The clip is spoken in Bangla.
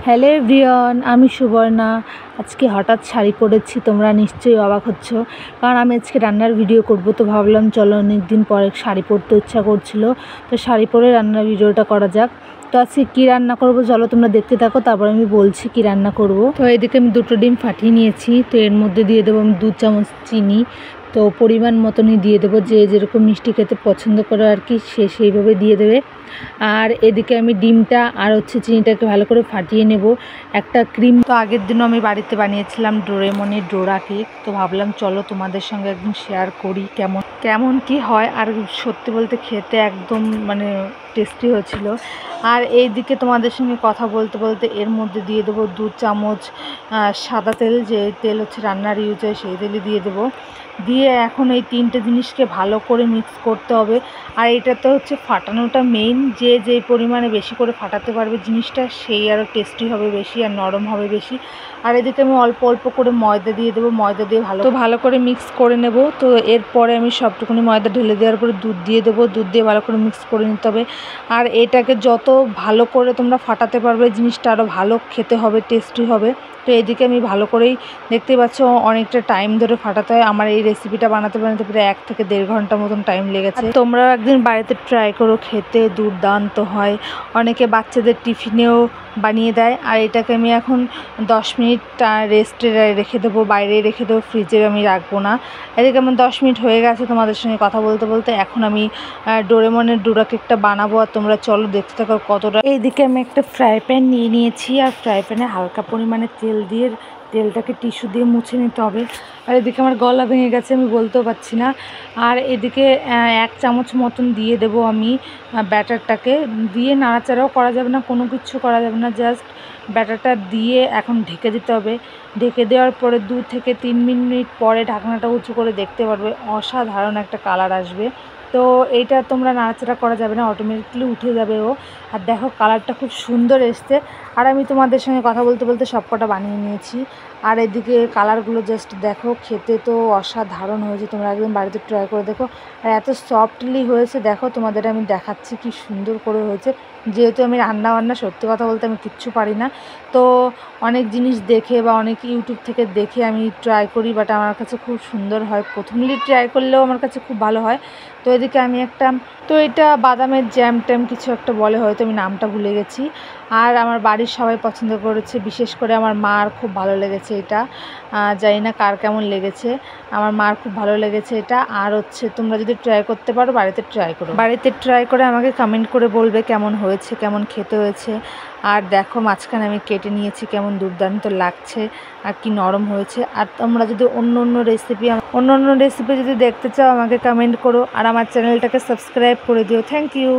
হ্যালো এভরিওয়ান, আমি সুবর্ণা। আজকে হঠাৎ শাড়ি পরেছি, তোমরা নিশ্চয়ই অবাক হচ্ছ, কারণ আমি আজকে রান্নার ভিডিও করব। তো ভাবলাম চলো, অনেক দিন পরে শাড়ি পরতে ইচ্ছা করছিল, তো শাড়ি পরে রান্নার ভিডিওটা করা যাক। তো আজকে কী রান্না করব চলো তোমরা দেখতে থাকো, তারপর আমি বলছি কী রান্না করব। তো এদিকে আমি 2টো ডিম ফাটিয়ে নিয়েছি, তো এর মধ্যে দিয়ে দেবো আমি 2 চামচ চিনি। তো পরিমাণ মতনই দিয়ে দেবো, যে যেরকম মিষ্টি খেতে পছন্দ করে আর কি সে সেইভাবে দিয়ে দেবে। আর এদিকে আমি ডিমটা আর চিনিটাকে ভালো করে ফাটিয়ে নেব। একটা ক্রিম তো আগের দিনও আমি বাড়িতে বানিয়েছিলাম, ডোরেমনের ডোরা কেক। তো ভাবলাম চলো তোমাদের সঙ্গে একদম শেয়ার করি কেমন কি হয়। আর সত্যি বলতে খেতে একদম টেস্টি হয়েছিল। আর এইদিকে তোমাদের সঙ্গে কথা বলতে বলতে এর মধ্যে দিয়ে দেবো 2 চামচ সাদা তেল, যে তেল রান্নার ইউজ হয় সেই তেলই দিয়ে দেবো। দিয়ে এখন এই 3টে জিনিসকে ভালো করে মিক্স করতে হবে। আর এটাতে ফাটানোটা মেইন, যে যেই পরিমাণে বেশি করে ফাটাতে পারবে জিনিসটা সেই আরও টেস্টি হবে বেশি আর নরম হবে বেশি। আর এদিকে আমি অল্প অল্প করে ময়দা দিয়ে দেবো, ময়দা দিয়ে ভালো করে মিক্স করে নেব। তো এরপরে আমি সবটুকুনি ময়দা ঢেলে দেওয়ার পরে দুধ দিয়ে দেবো, দুধ দিয়ে ভালো করে মিক্স করে নিতে হবে। আর এটাকে যত ভালো করে তোমরা ফাটাতে পারবে জিনিসটা আরও ভালো খেতে হবে, টেস্টি হবে। তো এদিকে আমি ভালো করেই দেখতেই পাচ্ছ অনেকটা টাইম ধরে ফাটাতে হয়। আমার এই রেসিপিটা বানাতে প্রায় 1 থেকে 1.5 ঘন্টা মতন টাইম লেগেছে। তোমরা একদিন বাড়িতে ট্রাই করো, খেতে দুর্দান্ত হয়। অনেকে বাচ্চাদের টিফিনেও বানিয়ে দেয়। আর এটাকে আমি এখন 10 মিনিট রেস্টে রেখে দেবো, বাইরে রেখে দেবো, ফ্রিজে আমি রাখবো না। এদিকে আমার 10 মিনিট হয়ে গেছে তোমাদের সঙ্গে কথা বলতে বলতে। এখন আমি ডোরেমনের ডোরা কেকটা বানাবো, আর তোমরা চলো দেখতে থাকো কতটা। এইদিকে আমি একটা ফ্রাই প্যান নিয়ে নিয়েছি, আর ফ্রাই প্যানে হালকা পরিমাণে তেল দিয়ে তেলটাকে টিস্যু দিয়ে মুছে নিতে হবে। আর এদিকে আমার গলা ভেঙে গেছে, আমি বলতেও পারছি না। আর এদিকে 1 চামচ মতন দিয়ে দেবো আমি ব্যাটারটাকে। দিয়ে নাড়াচাড়াও করা যাবে না, কোনো কিছু করা যাবে না, জাস্ট ব্যাটারটা দিয়ে এখন ঢেকে দিতে হবে। ঢেকে দেওয়ার পরে 2 থেকে 3 মিনিট পরে ঢাকনাটা উঁচু করে দেখতে পারবে অসাধারণ একটা কালার আসবে। তো এইটা তোমরা নাড়াচাড়া করা যাবে না, অটোমেটিকলি উঠে যাবে ও। আর দেখো কালারটা খুব সুন্দর এসছে। আর আমি তোমাদের সঙ্গে কথা বলতে বলতে সবকটা বানিয়ে নিয়েছি। আর এদিকে কালারগুলো জাস্ট দেখো, খেতে তো অসাধারণ হয়েছে। তোমরা একদম বাড়িতে ট্রাই করে দেখো। আর এত সফটলি হয়েছে দেখো, তোমাদের আমি দেখাচ্ছি কি সুন্দর করে হয়েছে। যেহেতু আমি রান্না সত্যি কথা বলতে আমি কিচ্ছু পারি না, তো অনেক জিনিস দেখে বা অনেক ইউটিউব থেকে দেখে আমি ট্রাই করি, বাট আমার কাছে খুব সুন্দর হয়। প্রথমলি ট্রাই করলেও আমার কাছে খুব ভালো হয়। তো এদিকে আমি এটা বাদামের জ্যাম ট্যাম কিছু একটা বলে, হয়তো আমি নামটা ভুলে গেছি। আর আমার বাড়ির সবাই পছন্দ করেছে, বিশেষ করে আমার মার খুব ভালো লেগেছে এটা। জানি না কার কেমন লেগেছে, আমার মার খুব ভালো লেগেছে এটা। আর তোমরা যদি ট্রাই করতে পারো বাড়িতে ট্রাই করো, বাড়িতে ট্রাই করে আমাকে কমেন্ট করে বলবে কেমন হয়েছে, কেমন খেতে হয়েছে। আর দেখো মাঝখানে আমি কেটে নিয়েছি, কেমন দুর্দান্ত লাগছে আর কি নরম হয়েছে। আর তোমরা যদি অন্য রেসিপি যদি দেখতে চাও আমাকে কমেন্ট করো, আর আমার চ্যানেলটাকে সাবস্ক্রাইব করে দিও। Thank you.